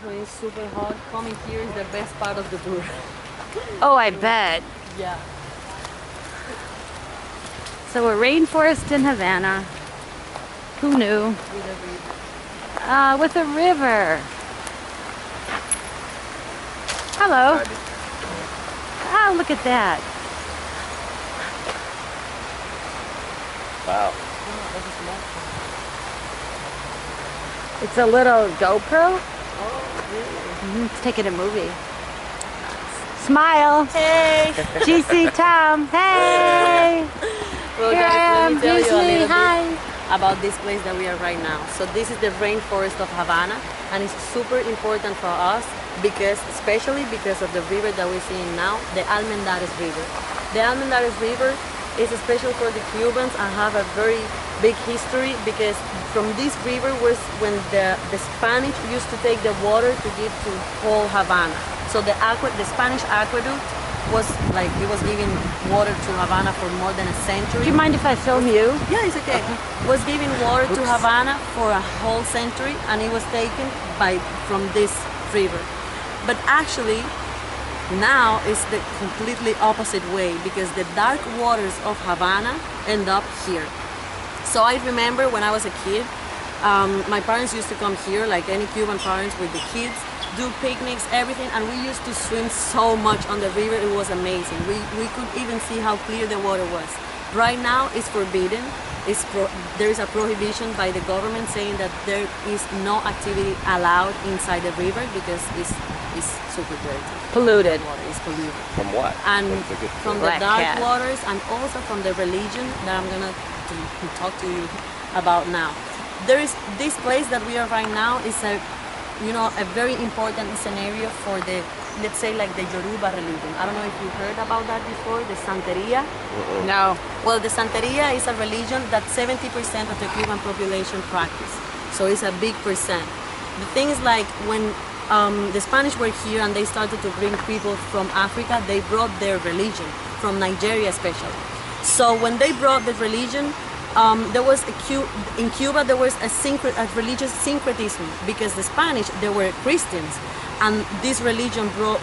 when it's super hot, coming here is the best part of the tour. Oh, I bet. Yeah. So a rainforest in Havana. Who knew? With a river. With a river. Hello. Ah, look at that. Wow. It's a little GoPro. Oh, really? It's taking a movie. Smile. Hey! GC Tom. Hey. Well, Here guys, I let am. me tell you a little Hi. bit about this place that we are right now. So this is the rainforest of Havana, and it's super important for us because, especially because of the river that we're seeing now, the Almendares River. The Almendares River is special for the Cubans and have a very big history because from this river was when the Spanish used to take the water to give to whole Havana. So the Spanish aqueduct was like, it was giving water to Havana for more than a century. Do you mind if I film you? Yeah, it's okay. Was giving water to Havana for a whole century, and it was taken from this river. But actually, now it's the completely opposite way because the dark waters of Havana end up here. So I remember when I was a kid, my parents used to come here, like any Cuban parents, with the kids, do picnics, everything, and we used to swim so much on the river. It was amazing. We could even see how clear the water was. Right now it's forbidden. There is a prohibition by the government saying that there is no activity allowed inside the river because it's super dirty. Polluted. The water is polluted. From what? And from the Black dark cat. waters, and also from the religion that I'm gonna talk to you about now. There is this place that we are right now is a very important scenario for the, let's say, like the Yoruba religion. I don't know if you heard about that before, the Santeria. No. Well, the Santeria is a religion that 70% of the Cuban population practice. So it's a big percent. The thing is, like, when the Spanish were here and they started to bring people from Africa, they brought their religion, from Nigeria especially. So when they brought the religion, there was in Cuba there was a religious syncretism because the Spanish, they were Christians, and this religion brought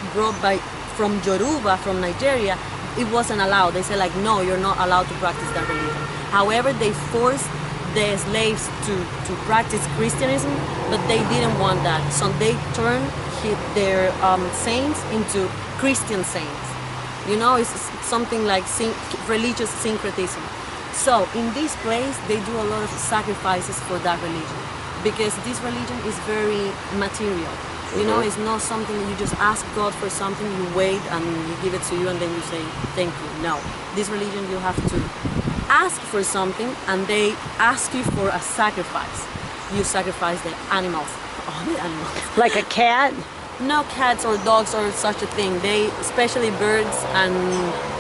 from Yoruba, from Nigeria, it wasn't allowed. They said, like, no, you're not allowed to practice that religion. However, they forced the slaves to practice Christianism, but they didn't want that, so they turned their saints into Christian saints. It's something like religious syncretism. So in this place, they do a lot of sacrifices for that religion because this religion is very material. It's not something you just ask God for something, you wait and He give it to you and then you say thank you. No, this religion you have to ask for something and they ask you for a sacrifice. You sacrifice the animals, all the animals. Like a cat? No cats or dogs or such a thing. They, especially birds and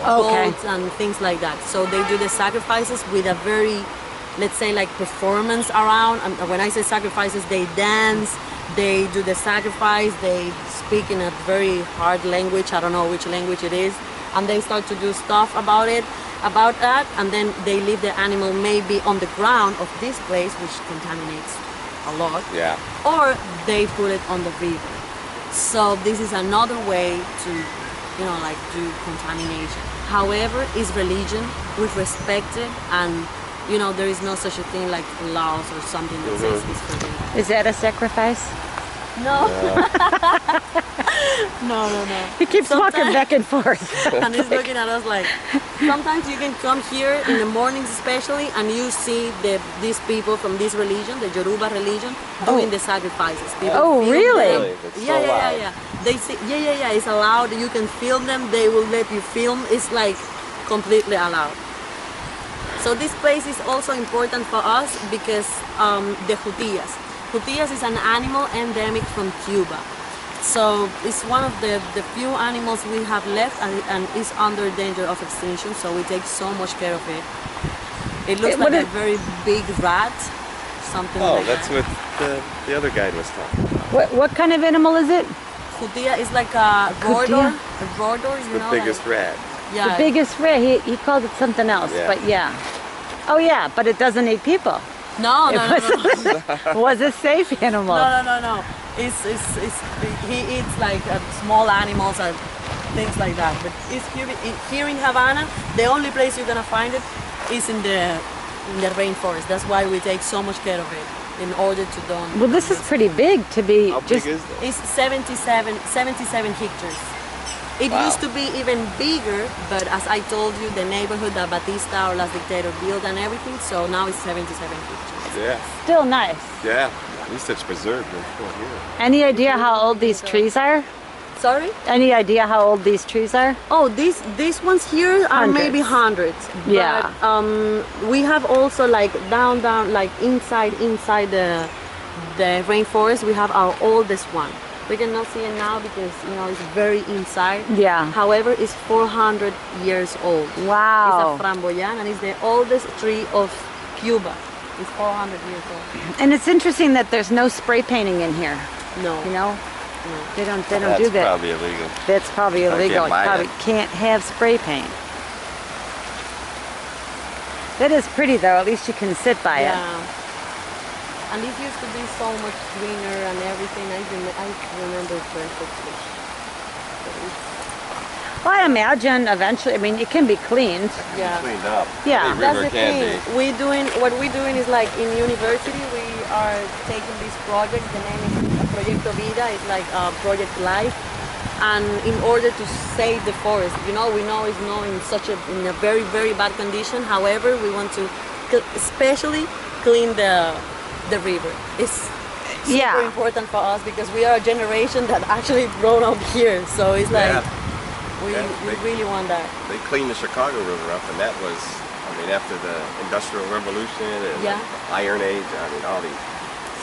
goats and things like that. So they do the sacrifices with a very, let's say, like performance around. And when I say sacrifices, they dance, they do the sacrifice, they speak in a very hard language. I don't know which language it is. And they start to do stuff about that. And then they leave the animal maybe on the ground of this place, which contaminates a lot. Yeah. Or they put it on the river. So this is another way to, like, do contamination. However, it's religion, we respect it, and, there is no such a thing like laws or something that says it's forbidden. Is that a sacrifice? No. No. He keeps walking back and forth. And he's looking at us like, sometimes you can come here in the mornings especially and you see these people from this religion, the Yoruba religion, doing the sacrifices. People film really? them. It's so Yeah. loud. They say, yeah, it's allowed. You can film them, they will let you film. It's like completely allowed. So this place is also important for us because the jutillas. Jutillas is an animal endemic from Cuba. So it's one of the few animals we have left and is under danger of extinction, so we take so much care of it. It looks like a very big rat, something like that. Oh, that's what the other guide was talking about. What kind of animal is it? Jutilla is like a rordor. A rordor, The biggest rat. Yeah. The biggest rat. He called it something else, Yeah. but yeah. Oh yeah, but it doesn't eat people. No. Was a safe animal. No. he eats like small animals and things like that. But it's here in Havana. The only place you're gonna find it is in the rainforest. That's why we take so much care of it in order to don't. Well, this is pretty big to be. How just big is this? It's 77 hectares. It Wow. used to be even bigger, but as I told you, the neighborhood that Batista or Last Dictator built and everything, so now it's 77 hectares. Yeah. still nice. Yeah. At least it's preserved. It's still here. Any idea how old these trees are? Sorry? Any idea how old these trees are? Oh, these ones here are Hundreds. maybe hundreds. Yeah. But, we have also like down, like inside the rainforest, we have our oldest one. We cannot see it now because it's very inside. Yeah. However, it's 400 years old. Wow. It's a framboyan and it's the oldest tree of Cuba. It's 400 years old. And it's interesting that there's no spray painting in here. No. You know, No. they don't That's do that. probably illegal. That's probably Don't illegal. get You mad probably at- can't have spray paint. That is pretty though. At least you can sit by it. Yeah. And it used to be so much greener and everything. I remember perfectly. Well, I imagine eventually. I mean, it can be cleaned. Yeah. Cleaned up. Yeah. Any That's river the can thing. be. What we're doing is like in university, we are taking this project. The name is Proyecto Vida. It's like Project Life. And in order to save the forest, we know it's not in a very, very bad condition. However, we want to especially clean the river. It's super Yeah. important for us because we are a generation that actually grown up here. So it's like Yeah. we Yeah, really want that. They cleaned the Chicago River up, and that was, after the Industrial Revolution and Yeah. the Iron Age, all these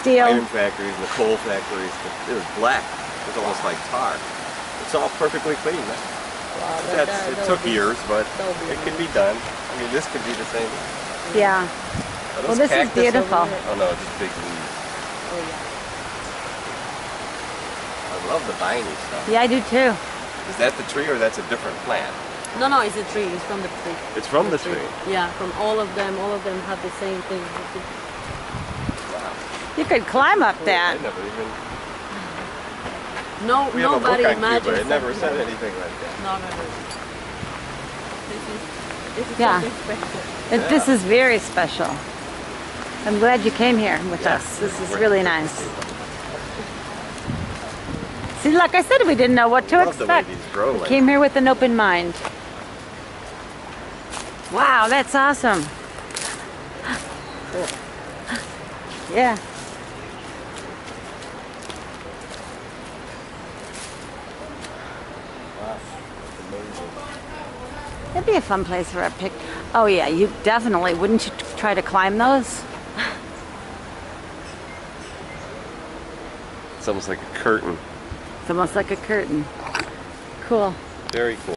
Steel. iron factories and the coal factories, it was black. It was almost like tar. It's all perfectly clean. Wow, It took years, but that would be it could be done. This could be the same. Yeah. Are Well, those this is cactus over beautiful. there? Oh no, just big leaves. Oh yeah. I love the viney stuff. Yeah, I do too. Is that the tree or that's a different plant? No, it's a tree. It's from the tree. It's from the tree. Yeah, from all of them. All of them have the same thing. Wow. You could climb up I that. never even. No, We have a book nobody on Cuba. imagines. It never something said like anything like that. that. No. This is Yeah. something special. This is very special. I'm glad you came here with Yeah. us. This is really nice. See, like I said, we didn't know what to I love the way expect. these grow We like came here with an open mind. Wow, that's awesome. Yeah. That'd be a fun place for a pic. Oh yeah, you definitely. Wouldn't you try to climb those? It's almost like a curtain. It's almost like a curtain. Cool. Very cool.